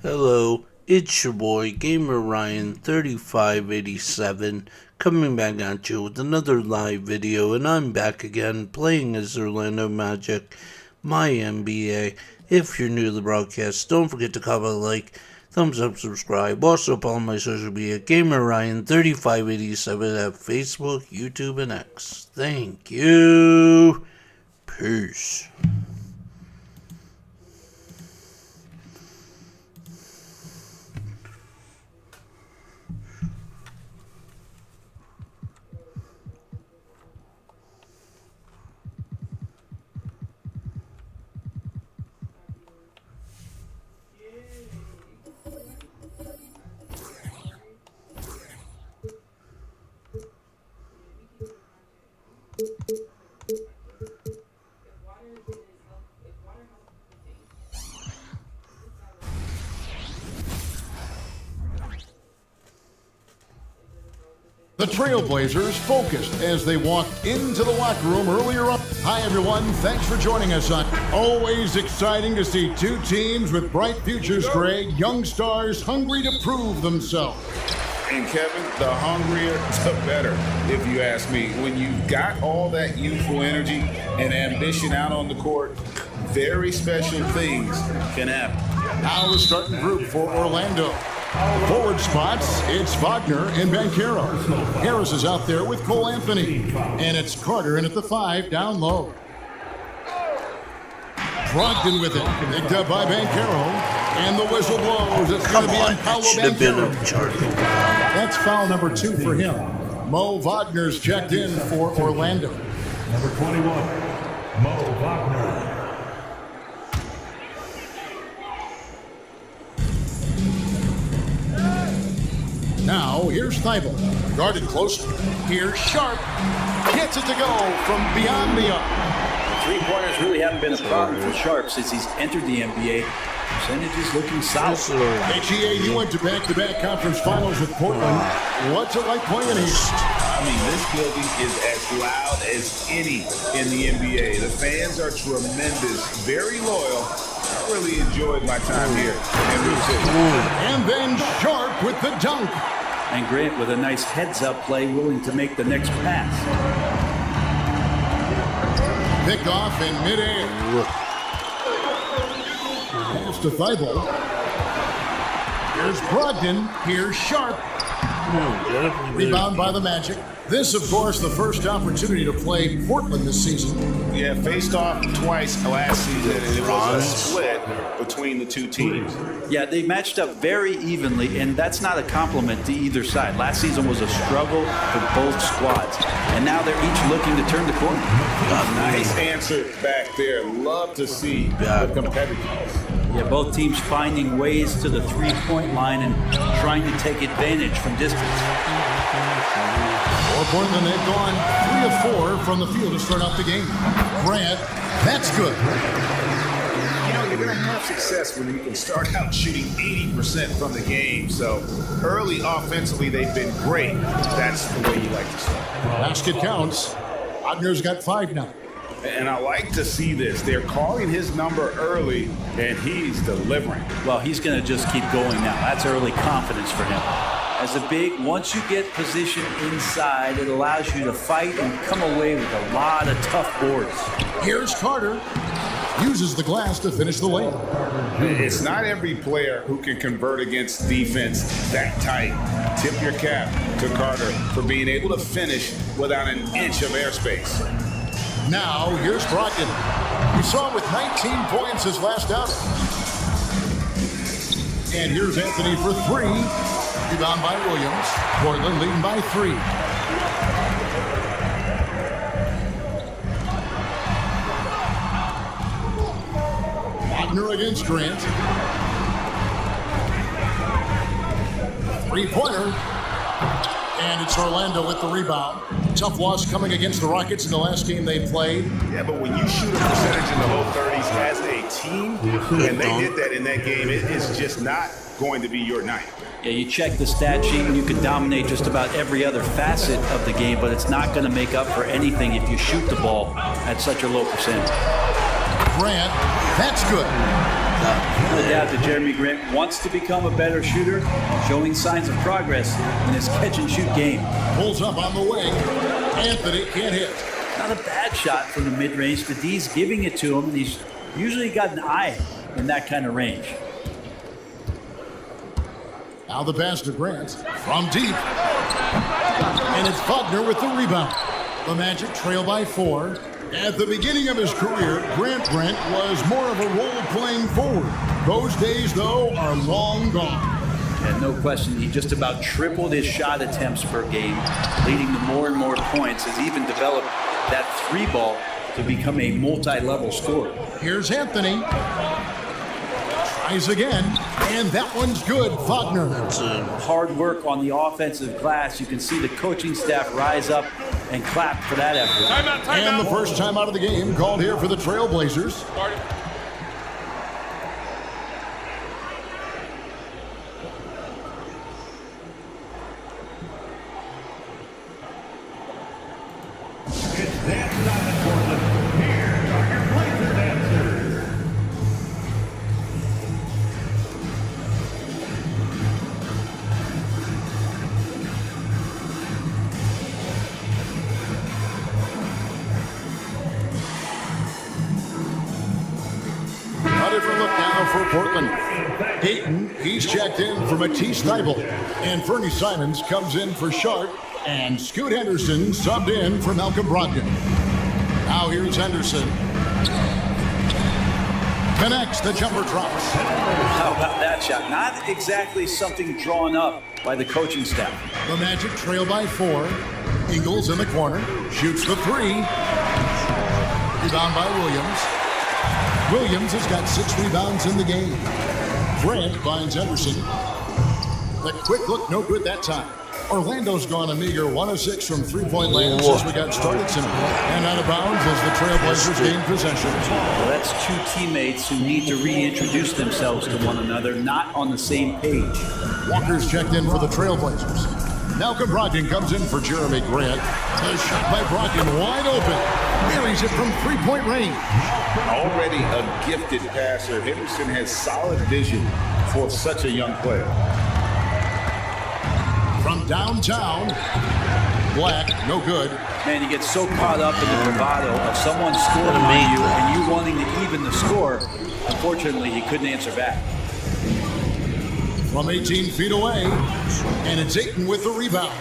Hello, it's your boy Gamer Ryan 3587 coming back at you with another live video, and I'm back again playing as Orlando Magic, my NBA. If you're new to the broadcast, don't forget to comment, like, thumbs up, subscribe. Also follow my social media, Gamer Ryan 3587 at Facebook, YouTube, and X. Thank you. Peace. The Trailblazers focused as they walked into the locker room earlier on. Hi, everyone. Thanks for joining us on. Always exciting to see two teams with bright futures, Greg. Young stars hungry to prove themselves. And Kevin, the hungrier, the better, if you ask me. When you've got all that youthful energy and ambition out on the court, very special things can happen. Now the starting group for Orlando. Forward spots, it's Wagner and Banchero. Harris is out there with Cole Anthony. And it's Carter in at the 5 down low. Brogdon with it, picked up by Banchero. And the whistle blows. It's going to be on Paolo Banchero. That's foul number 2 for him. Mo Wagner's checked in for Orlando. Number 21, Mo Wagner. Now, here's Thibault. Guarded closely. Here's Sharp. Gets it to go from beyond the arc. Three-pointers really haven't been a problem for Sharp since he's entered the NBA. Percentages looking solid. HEA, you went to back-to-back conference finals with Portland. What's it like playing here? I mean, this building is as loud as any in the NBA. The fans are tremendous, very loyal. I really enjoyed my time here in New City. And then Sharp with the dunk. And Grant with a nice heads-up play, willing to make the next pass. Pick off in midair. Pass to Thibault. Here's Brogdon. Here's Sharp. Rebound by the Magic. This, of course, the first opportunity to play Portland this season. Yeah, faced off twice last season, and it was a split between the two teams. Yeah, they matched up very evenly, and that's not a compliment to either side. Last season was a struggle for both squads, and now they're each looking to turn the corner. Nice answer back there. Love to see the competitiveness. Yeah, both teams finding ways to the three-point line and trying to take advantage from distance. For Portland, they've gone 3 of 4 from the field to start out the game. Grant, that's good. You know, you're going to have success when you can start out shooting 80% from the game. So early offensively, they've been great. That's the way you like to start. Basket counts. Wagner's got 5 now. And I like to see this. They're calling his number early, and he's delivering. Well, he's going to just keep going now. That's early confidence for him. As a big, once you get positioned inside, it allows you to fight and come away with a lot of tough boards. Here's Carter. Uses the glass to finish the layup. It's not every player who can convert against defense that tight. Tip your cap to Carter for being able to finish without an inch of airspace. Now, here's Brogdon. We saw him with 19 points his last outing. And here's Anthony for 3. Rebound by Williams. Portland leading by 3. Wagner against Grant. 3-pointer. And it's Orlando with the rebound. Tough loss coming against the Rockets in the last game they played. Yeah, but when you shoot a percentage in the low 30s as a team, and they did that in that game, it is just not going to be your night. Yeah, you check the stat sheet and you can dominate just about every other facet of the game, but it's not going to make up for anything if you shoot the ball at such a low percentage. Grant, that's good. No doubt that Jeremy Grant wants to become a better shooter, showing signs of progress in his catch-and-shoot game. Pulls up on the wing. Anthony can't hit. Not a bad shot from the mid-range, but D's giving it to him, and he's usually got an eye in that kind of range. Now the pass to Grant from deep. And it's Wagner with the rebound. The Magic trail by 4. At the beginning of his career, Grant was more of a role-playing forward. Those days, though, are long gone. And no question, he just about tripled his shot attempts per game, leading to more and more points, has even developed that 3-ball to become a multi-level scorer. Here's Anthony. Tries again, and that one's good. Wagner. Hard work on the offensive glass. You can see the coaching staff rise up and clap for that effort. And the first time out of the game called here for the Trailblazers. It's dance time in Portland. Here are your Blazer dancers. A different look now for Portland. Ayton, he's checked in for Matisse Thybulle. And Fernie Simons comes in for Sharp. And Scoot Henderson subbed in for Malcolm Brogdon. Now here's Henderson. Connects, the jumper drops. How about that shot? Not exactly something drawn up by the coaching staff. The Magic trail by 4. Ingles in the corner. Shoots the 3. Rebound by Williams. Williams has got 6 rebounds in the game. Grant finds Henderson. The quick look, no good that time. Orlando's gone a meager 1 of 6 from three-point land since we got started tonight. And out of bounds as the Trailblazers gain possession. Well, that's two teammates who need to reintroduce themselves to one another, not on the same page. Walker's checked in for the Trailblazers. Malcolm Brogdon comes in for Jeremy Grant. A shot by Brogdon wide open. Buries it from three-point range. Already a gifted passer, Henderson has solid vision for such a young player. From downtown, Black, no good. Man, you get so caught up in the bravado of someone scoring on you and you wanting to even the score. Unfortunately, he couldn't answer back. From 18 feet away, and it's Ayton with the rebound.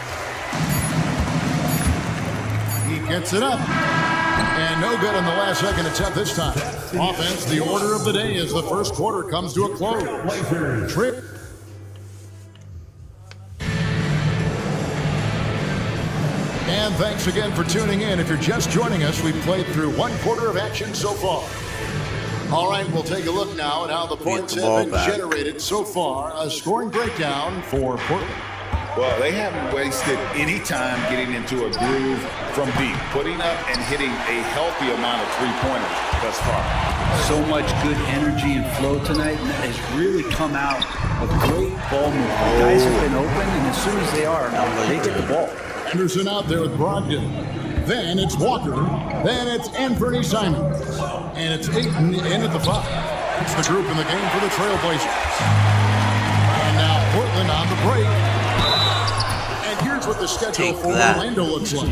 He gets it up, and no good on the last second attempt this time. Offense, the order of the day as the first quarter comes to a close. Trip. And thanks again for tuning in. If you're just joining us, we've played through 1 quarter of action so far. All right, we'll take a look now at how the points have been generated so far. A scoring breakdown for Portland. Well, they haven't wasted any time getting into a groove from deep, putting up and hitting a healthy amount of three-pointers thus far. So much good energy and flow tonight, and that has really come out of great ball movement. Guys have been open, and as soon as they are, they get the ball. Henderson out there with Brogdon. Then it's Walker. Then it's Anthony Simons. And it's Ayton in at the 5. It's the group in the game for the Trailblazers. And now Portland on the break. And here's what the schedule for Orlando looks like.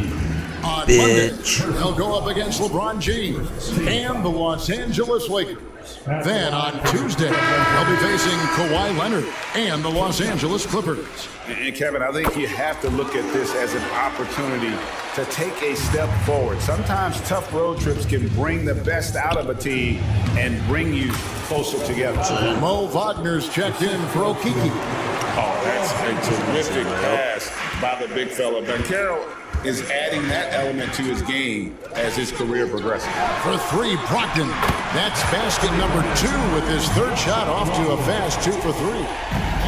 On Monday, they'll go up against LeBron James and the Los Angeles Lakers. Then on Tuesday, they'll be facing Kawhi Leonard and the Los Angeles Clippers. And Kevin, I think you have to look at this as an opportunity to take a step forward. Sometimes tough road trips can bring the best out of a team and bring you closer together. Mo Wagner's checked in for Okeke. Oh, that's a terrific pass by the big fella. Banchero is adding that element to his game as his career progresses. For 3, Brogdon. That's basket number 2 with his third shot off to a fast 2 for 3.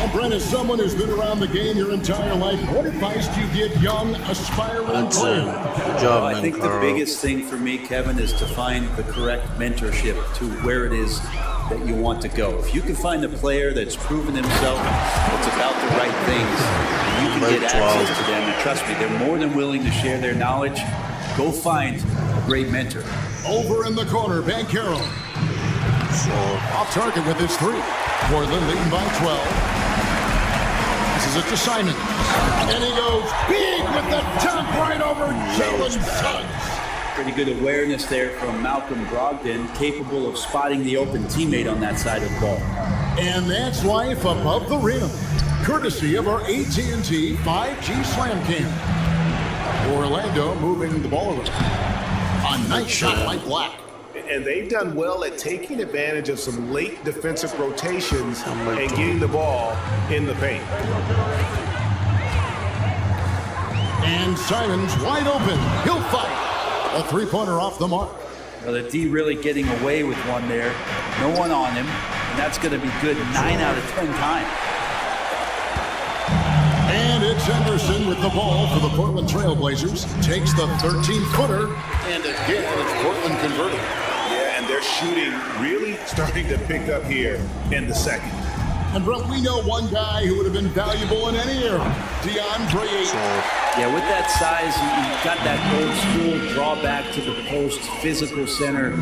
And Brent, as someone who's been around the game your entire life, what advice do you give young, aspiring players? Good job, I think the biggest thing for me, Kevin, is to find the correct mentorship to where it is that you want to go. If you can find a player that's proven himself, that's about the right things, and you can get access to them, and trust me, they're more than willing to share their knowledge. Go find a great mentor. Over in the corner, Banchero. Off target with his 3. Portland leading by 12. This is it to Simon. And he goes big with the top right over Jalen Suggs. Pretty good awareness there from Malcolm Brogdon, capable of spotting the open teammate on that side of the ball. And that's life above the rim, courtesy of our AT&T 5G Slam Cam. Orlando moving the ball around. A nice shot by Black. And they've done well at taking advantage of some late defensive rotations and getting the ball in the paint. And Simon's wide open. He'll fight. A 3-pointer off the mark. Well, the D really getting away with one there. No one on him. And that's going to be good 9 out of 10 times. And it's Anderson with the ball for the Portland Trailblazers. Takes the 13-footer. And again, it's Portland converted. Yeah, and they're shooting really starting to pick up here in the second. And Brett, we know one guy who would have been valuable in any era. DeAndre Ayton. Yeah, with that size, you got that old school drawback to the post, physical center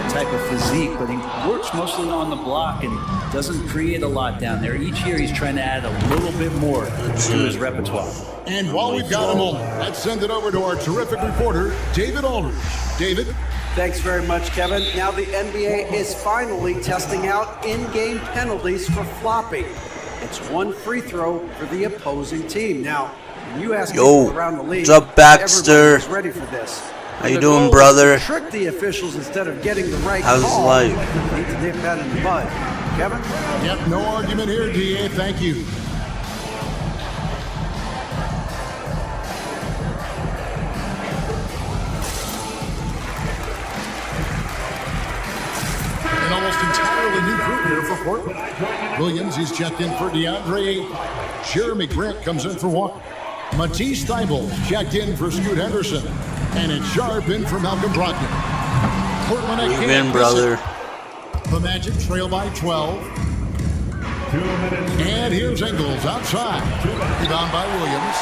type of physique, but he works mostly on the block and doesn't create a lot down there. Each year he's trying to add a little bit more to his repertoire. And while we've got a moment, let's send it over to our terrific reporter, David Aldridge. David? Thanks very much, Kevin. Now the NBA is finally testing out in-game penalties for flopping. It's one free throw for the opposing team. Now, when you ask people around the league, what's up, Baxter? everybody's ready for this. How you doing, brother? Trick the officials instead of getting the right How's call. life? Need to nip that in the bud. Kevin? Yep, no argument here, DA. Thank you. An almost entirely new group here for Portland. Williams, he's checked in for DeAndre Ayton. Jeremy Grant comes in for Walker. Matisse Thybulle checked in for Scoot Henderson. And it's Sharp in for Malcolm Brogdon. Portland at Leave in, brother. The Magic trail by 12. 2 minutes. And here's Ingles outside. Rebound by Williams.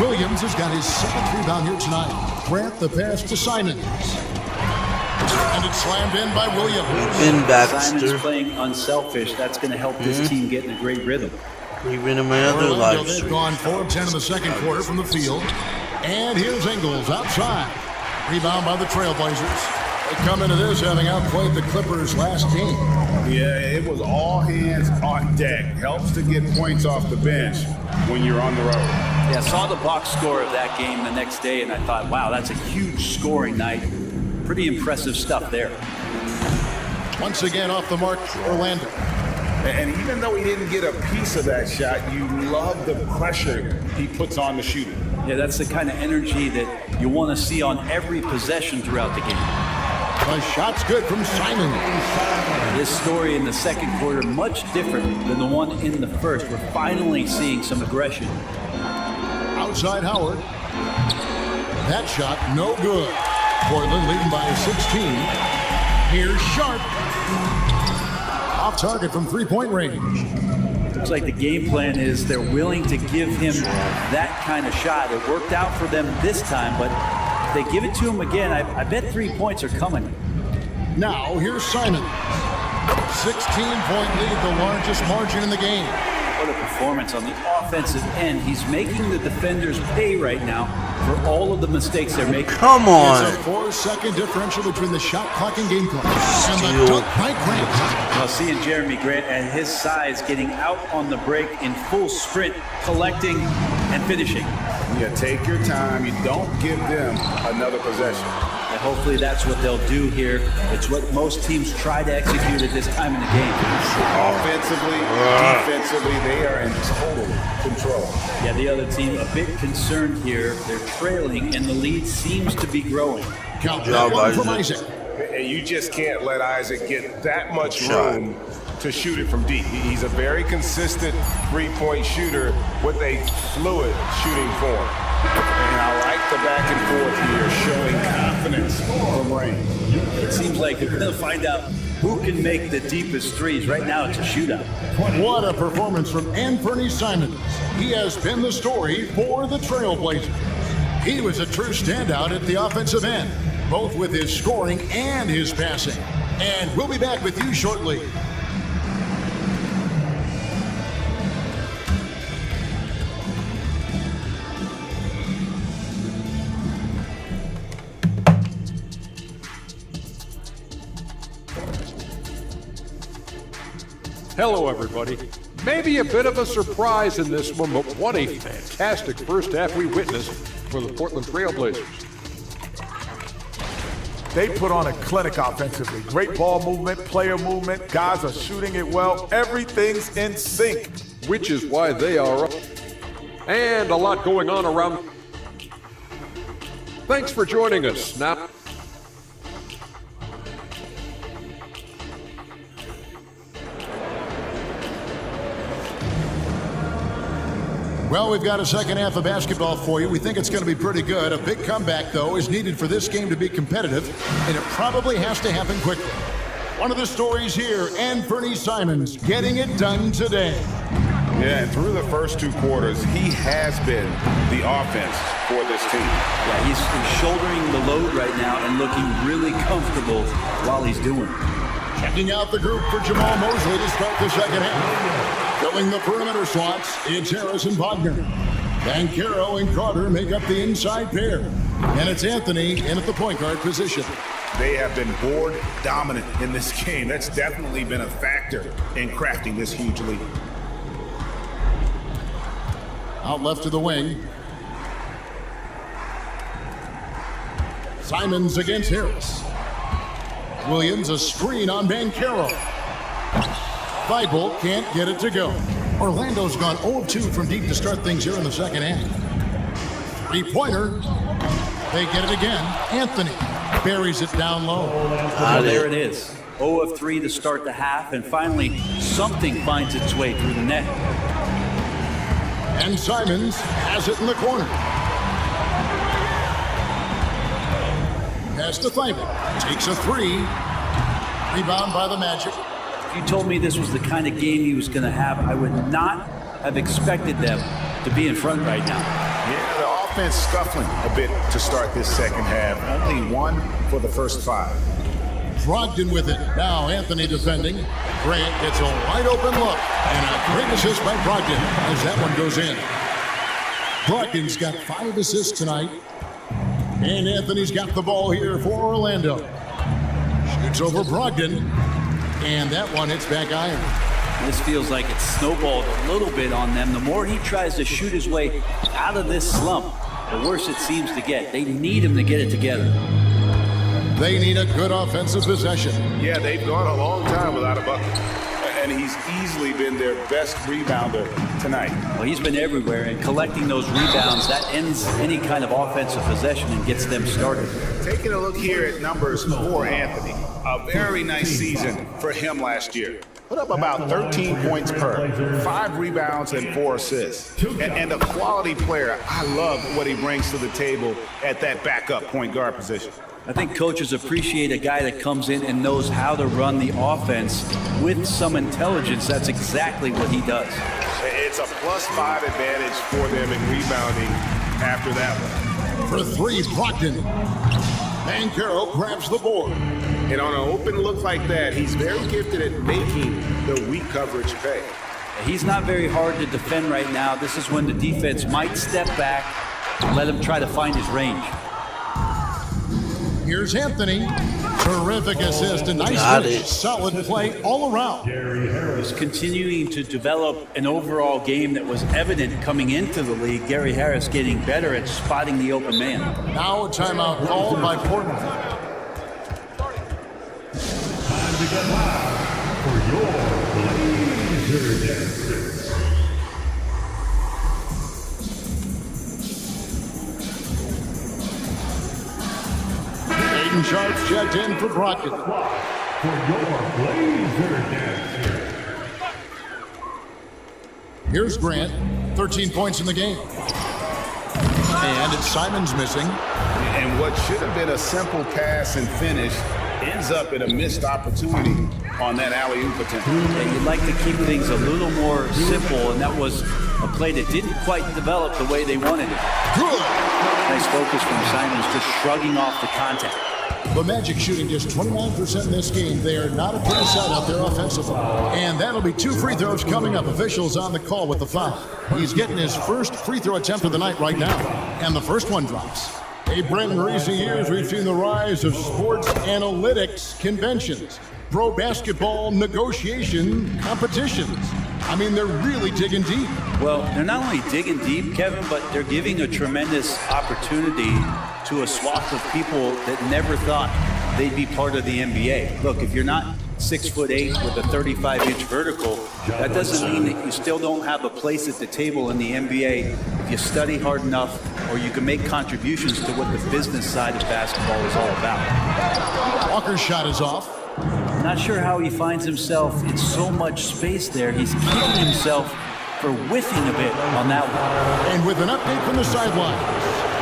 Williams has got his 7th rebound here tonight. Grant the pass to Simons. And it's slammed in by Williams. In Baxter. Simon's playing unselfish. That's going to help this team get in a great rhythm. Even in my other Orlando, live they've stream. gone 4 of 10 in the second quarter from the field. And here's Ingles outside. Rebound by the Trailblazers. They come into this having outplayed the Clippers last game. Yeah, it was all hands on deck. Helps to get points off the bench when you're on the road. Yeah, I saw the box score of that game the next day, and I thought, wow, that's a huge scoring night. Pretty impressive stuff there. Once again off the mark, Orlando. And even though he didn't get a piece of that shot, you love the pressure he puts on the shooter. Yeah, that's the kind of energy that you want to see on every possession throughout the game. The shot's good from Simon. This story in the second quarter, much different than the one in the first. We're finally seeing some aggression. Outside Howard. That shot, no good. Portland leading by 16. Here's Sharp. Off target from three-point range. Looks like the game plan is they're willing to give him that kind of shot. It worked out for them this time, but if they give it to him again, I bet 3 points are coming. Now, here's Simon. 16-point lead, the largest margin in the game. What a performance on the offensive end. He's making the defenders pay right now for all of the mistakes they're making. Come on. It's a 4-second differential between the shot clock and game clock. And the dunk by Grant. Well, seeing Jeremy Grant at his size getting out on the break in full sprint, collecting and finishing. Yeah, take your time. You don't give them another possession. And hopefully that's what they'll do here. It's what most teams try to execute at this time in the game. Offensively, defensively, they are in total control. Yeah, the other team a bit concerned here. They're trailing and the lead seems to be growing. Count Good job, that one from Isaac. Isaac. And you just can't let Isaac get that much room to shoot it from deep. He's a very consistent three-point shooter with a fluid shooting form. And I like the back and forth here, showing confidence from range. It seems like they're going to find out who can make the deepest threes. Right now it's a shootout. What a performance from Anthony Simons. He has been the story for the Trailblazers. He was a true standout at the offensive end. both with his scoring and his passing. And we'll be back with you shortly. Hello, everybody. Maybe a bit of a surprise in this one, but what a fantastic first half we witnessed for the Portland Trail Blazers. They put on a clinic offensively. Great ball movement, player movement. Guys are shooting it well. Everything's in sync. Which is why they are up. And a lot going on around. Thanks for joining us. Now, Well, we've got a second half of basketball for you. We think it's going to be pretty good. A big comeback, though, is needed for this game to be competitive, and it probably has to happen quickly. One of the stories here, Anthony Simons getting it done today. Yeah, and through the first 2 quarters, he has been the offense for this team. Yeah, he's shouldering the load right now and looking really comfortable while he's doing it. Checking out the group for Jamal Mosley to start the second half. Filling the perimeter slots, it's Harris and Wagner. Banchero and Carter make up the inside pair. And it's Anthony in at the point guard position. They have been board dominant in this game. That's definitely been a factor in crafting this huge lead. Out left to the wing. Simons against Harris. Williams a screen on Banchero. Thibault can't get it to go. Orlando's gone 0 of 2 from deep to start things here in the second half. Three-pointer. They get it again. Anthony buries it down low. There it is. 0 of 3 to start the half, and finally something finds its way through the net. And Simons has it in the corner. Pass to Thibault. Takes a 3. Rebound by the Magic. If you told me this was the kind of game he was going to have, I would not have expected them to be in front right now. Yeah, the offense scuffling a bit to start this second half. Only 1 for the first 5. Brogdon with it. Now Anthony defending. Grant gets a wide open look. And a great assist by Brogdon as that one goes in. Brogdon's got 5 assists tonight. And Anthony's got the ball here for Orlando. Shoots over Brogdon. And that one hits back iron. This feels like it's snowballed a little bit on them. The more he tries to shoot his way out of this slump, the worse it seems to get. They need him to get it together. They need a good offensive possession. Yeah, they've gone a long time without a bucket. And he's easily been their best rebounder tonight. Well, he's been everywhere, and collecting those rebounds, that ends any kind of offensive possession and gets them started. Taking a look here at numbers for Anthony. A very nice season for him last year. Put up about 13 points per, 5 rebounds and 4 assists. And a quality player. I love what he brings to the table at that backup point guard position. I think coaches appreciate a guy that comes in and knows how to run the offense with some intelligence. That's exactly what he does. It's a +5 advantage for them in rebounding after that one. For 3, Brogdon. Banchero grabs the board. And on an open look like that, he's very gifted at making the weak coverage pay. He's not very hard to defend right now. This is when the defense might step back and let him try to find his range. Here's Anthony. Terrific assist and nice finish. Solid play all around. He's continuing to develop an overall game that was evident coming into the league. Gary Harris getting better at spotting the open man. Now a timeout called by Portland. Time to get loud for your Blazer Dancers. Aiden Sharp's checked in for Brogdon. For your Blazer Dancers. Here's Grant, 13 points in the game. And it's Simons missing. And what should have been a simple pass and finish ends up in a missed opportunity on that alley-oop attempt. Yeah, you'd like to keep things a little more simple, and that was a play that didn't quite develop the way they wanted it. Good. Nice focus from Simons, just shrugging off the contact. The Magic shooting just 29% in this game. They are not a pretty sight out there offensively. And that'll be 2 free throws coming up. Officials on the call with the foul. He's getting his first free throw attempt of the night right now. And the first one drops. Hey, Brent, in recent years, we've seen the rise of sports analytics conventions, pro basketball negotiation competitions. I mean, they're really digging deep. Well, they're not only digging deep, Kevin, but they're giving a tremendous opportunity to a swath of people that never thought they'd be part of the NBA. Look, if you're not 6'8" with a 35-inch vertical, that doesn't mean that you still don't have a place at the table in the NBA if you study hard enough or you can make contributions to what the business side of basketball is all about. Walker's shot is off. Not sure how he finds himself in so much space there. He's kicking himself for whiffing a bit on that one. And with an update from the sidelines,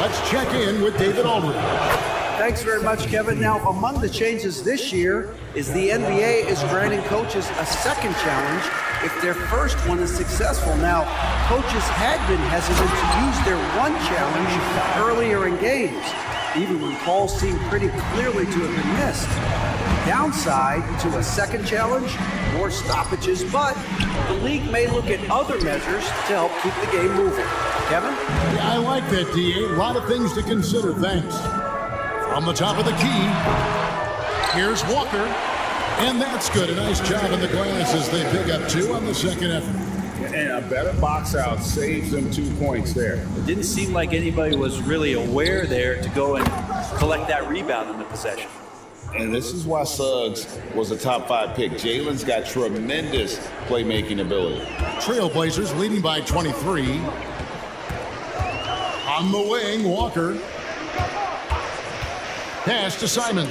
let's check in with David Aldridge. Thanks very much, Kevin. Now, among the changes this year is the NBA is granting coaches a second challenge if their first one is successful. Now, coaches had been hesitant to use their one challenge earlier in games, even when calls seemed pretty clearly to have been missed. Downside to a second challenge, more stoppages, but the league may look at other measures to help keep the game moving. Kevin? Yeah, I like that, D.A. A lot of things to consider. Thanks. From the top of the key, here's Walker. And that's good. A nice job in the glass as they pick up 2 on the second effort. And a better box out saves them 2 points there. It didn't seem like anybody was really aware there to go and collect that rebound in the possession. And this is why Suggs was a top 5 pick. Jalen's got tremendous playmaking ability. Trailblazers leading by 23. On the wing, Walker. Pass to Simons.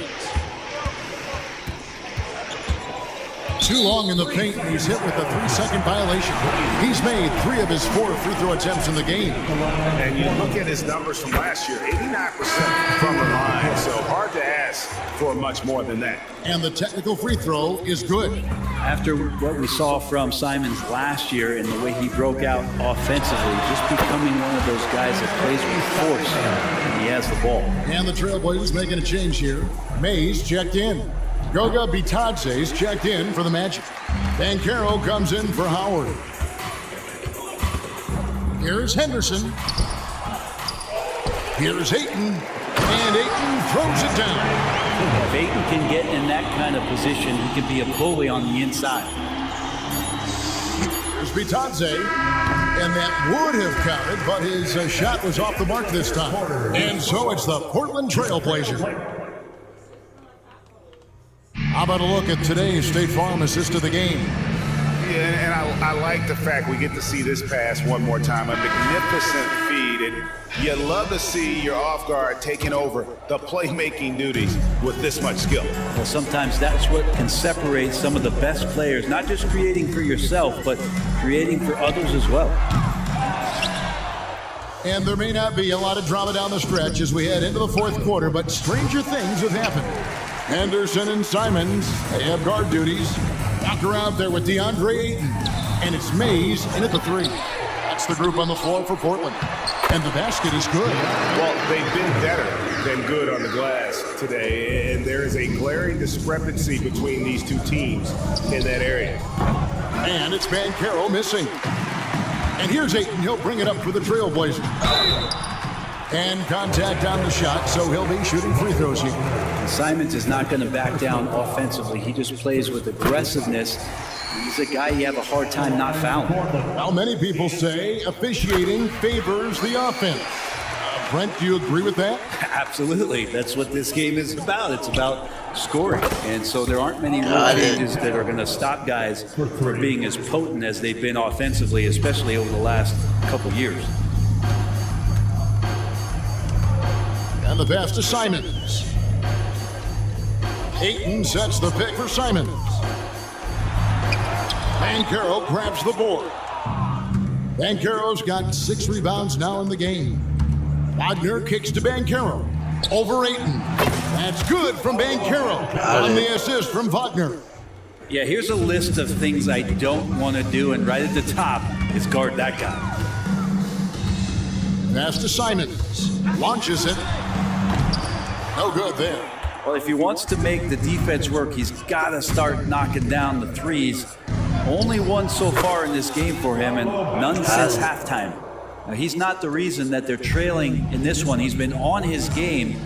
Too long in the paint, and he's hit with a 3-second violation. He's made 3 of his 4 free throw attempts in the game. And you look at his numbers from last year, 89% from the line, so hard to ask for much more than that. And the technical free throw is good. After what we saw from Simons last year and the way he broke out offensively, just becoming one of those guys that plays with force when he has the ball. And the Trailblazers making a change here. Mays checked in. Goga Bitadze's checked in for the Magic. Banchero comes in for Howard. Here's Henderson. Here's Ayton. And Ayton throws it down. If Ayton can get in that kind of position, he can be a bully on the inside. Here's Bitadze. And that would have counted, but his shot was off the mark this time. And so it's the Portland Trailblazers. How about a look at today's State Farm assist of the game? Yeah, and I like the fact we get to see this pass one more time. A magnificent feed, and you love to see your off guard taking over the playmaking duties with this much skill. Well, sometimes that's what can separate some of the best players, not just creating for yourself, but creating for others as well. And there may not be a lot of drama down the stretch as we head into the fourth quarter, but stranger things have happened. Henderson and Simons, they have guard duties. Walker out there with DeAndre Ayton. And it's Mays in at the 3. That's the group on the floor for Portland. And the basket is good. Well, they've been better than good on the glass today, and there is a glaring discrepancy between these two teams in that area. And it's Banchero missing. And here's Ayton. He'll bring it up for the Trailblazers. And contact on the shot, so he'll be shooting free throws here. Simons is not going to back down offensively. He just plays with aggressiveness. He's a guy you have a hard time not fouling. Well, many people say officiating favors the offense. Brent, do you agree with that? Absolutely. That's what this game is about. It's about scoring. And so there aren't many rule changes that are going to stop guys from being as potent as they've been offensively, especially over the last couple years. And the pass to Simons. Ayton sets the pick for Simons. Banchero grabs the board. Banchero's got 6 rebounds now in the game. Wagner kicks to Banchero. Over Ayton. That's good from Banchero on the assist from Wagner. Yeah, here's a list of things I don't want to do, and right at the top is guard that guy. Pass to Simons. Launches it. No good there. Well, if he wants to make the defense work, he's got to start knocking down the threes. Only one so far in this game for him, and none since halftime. Now, he's not the reason that they're trailing in this one. He's been on his game.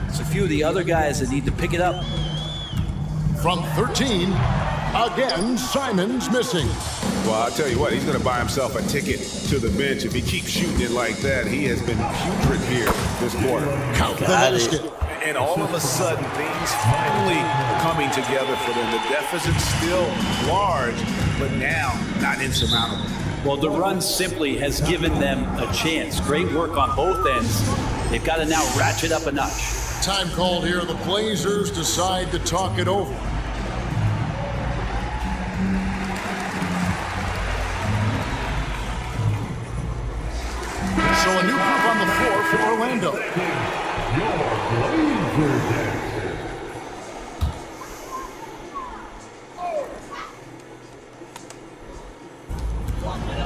It's a few of the other guys that need to pick it up. From 13, again, Simons missing. Well, I'll tell you what, he's going to buy himself a ticket to the bench. If he keeps shooting it like that, he has been putrid here this quarter. Count the basket. And all of a sudden, things finally coming together for them. The deficit's still large, but now not insurmountable. Well, the run simply has given them a chance. Great work on both ends. They've got to now ratchet up a notch. Time called here. The Blazers decide to talk it over. So a new group on the floor for Orlando.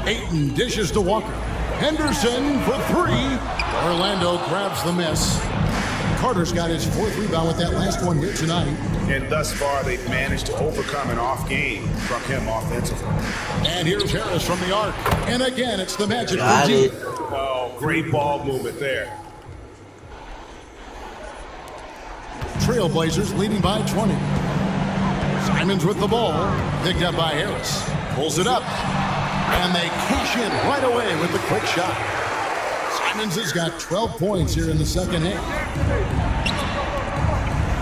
Ayton dishes to Walker. Henderson for three. Orlando grabs the miss. Carter's got his fourth rebound with that last one here tonight. And thus far, they've managed to overcome an off game from him offensively. And here's Harris from the arc. And again, it's the Magic. Got it. Oh, great ball movement there. Trailblazers leading by 20. Simons with the ball. Picked up by Harris. Pulls it up. And they cash in right away with the quick shot. Simons has got 12 points here in the second half.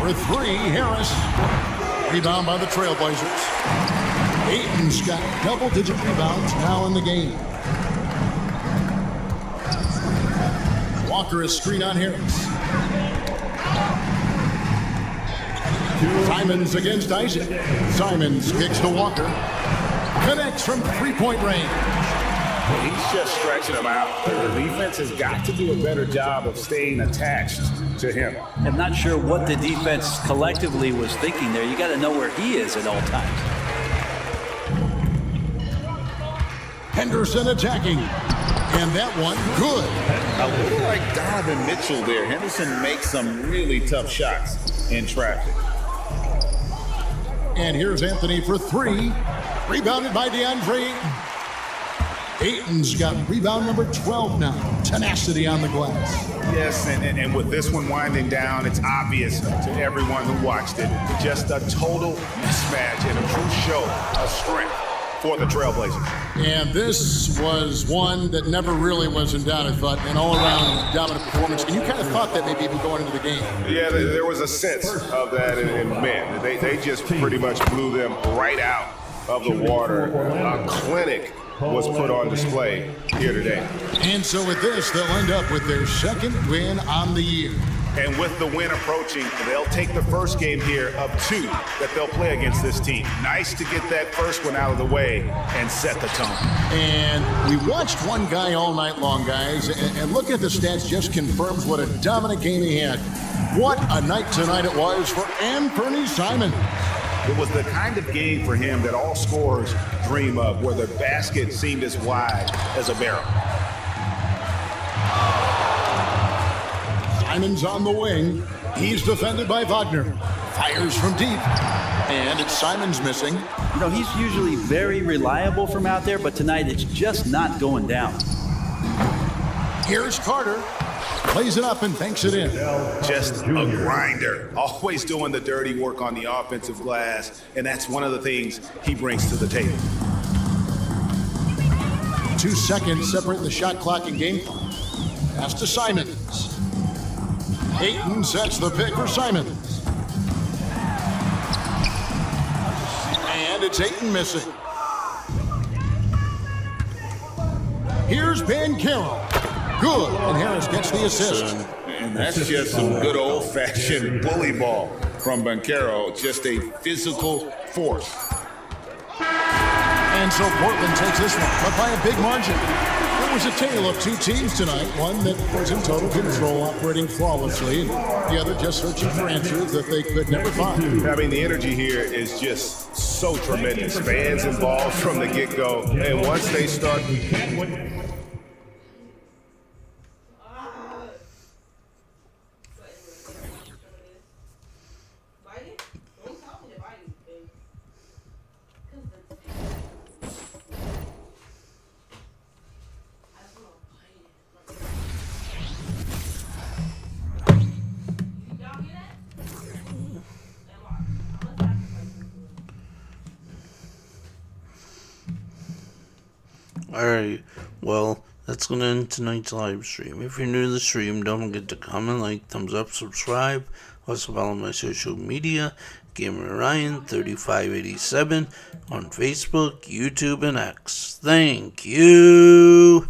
For three, Harris. Rebound by the Trailblazers. Ayton's got double-digit rebounds now in the game. Walker is screen on Harris. Simons against Isaac. Simons kicks to Walker. Connects from three-point range. He's just stretching him out. The defense has got to do a better job of staying attached to him. I'm not sure what the defense collectively was thinking there. You got to know where he is at all times. Henderson attacking. And that one, good. A little like Donovan Mitchell there. Henderson makes some really tough shots in traffic. And here's Anthony for three. Rebounded by DeAndre Ayton. Ayton's got rebound number 12 now. Tenacity on the glass. Yes, and with this one winding down, it's obvious to everyone who watched it. Just a total mismatch and a true show of strength for the Trailblazers. And this was one that never really was in doubt, I thought, an all-around dominant performance. And you kind of thought that maybe even going into the game. Yeah, there was a sense of that in men. They just pretty much blew them right out of the water. A clinic was put on display here today. And so with this, they'll end up with their second win on the year. And with the win approaching, they'll take the first game here of two that they'll play against this team. Nice to get that first one out of the way and set the tone. And we watched one guy all night long, guys, and look at the stats, just confirms what a dominant game he had. What a night tonight it was for Anthony Simons. It was the kind of game for him that all scorers dream of, where the basket seemed as wide as a barrel. Simons on the wing. He's defended by Wagner. Fires from deep. And it's Simons missing. You know, he's usually very reliable from out there, but tonight it's just not going down. Here's Carter. Plays it up and banks it in. Just a grinder. Always doing the dirty work on the offensive glass, and that's one of the things he brings to the table. 2 seconds separate the shot clock and game clock. Pass to Simons. Ayton sets the pick for Simons. And it's Ayton missing. Here's Banchero. Good, and Harris gets the assist. And that's just some good old-fashioned bully ball from Banchero, just a physical force. And so Portland takes this one, but by a big margin. It was a tale of two teams tonight, one that was in total control, operating flawlessly, and the other just searching for answers that they could never find. I mean, the energy here is just so tremendous. Fans involved from the get-go, and once they start... Alright, well, that's going to end tonight's live stream. If you're new to the stream, don't forget to comment, like, thumbs up, subscribe. Also follow my social media, GamerRyan3587 on Facebook, YouTube, and X. Thank you!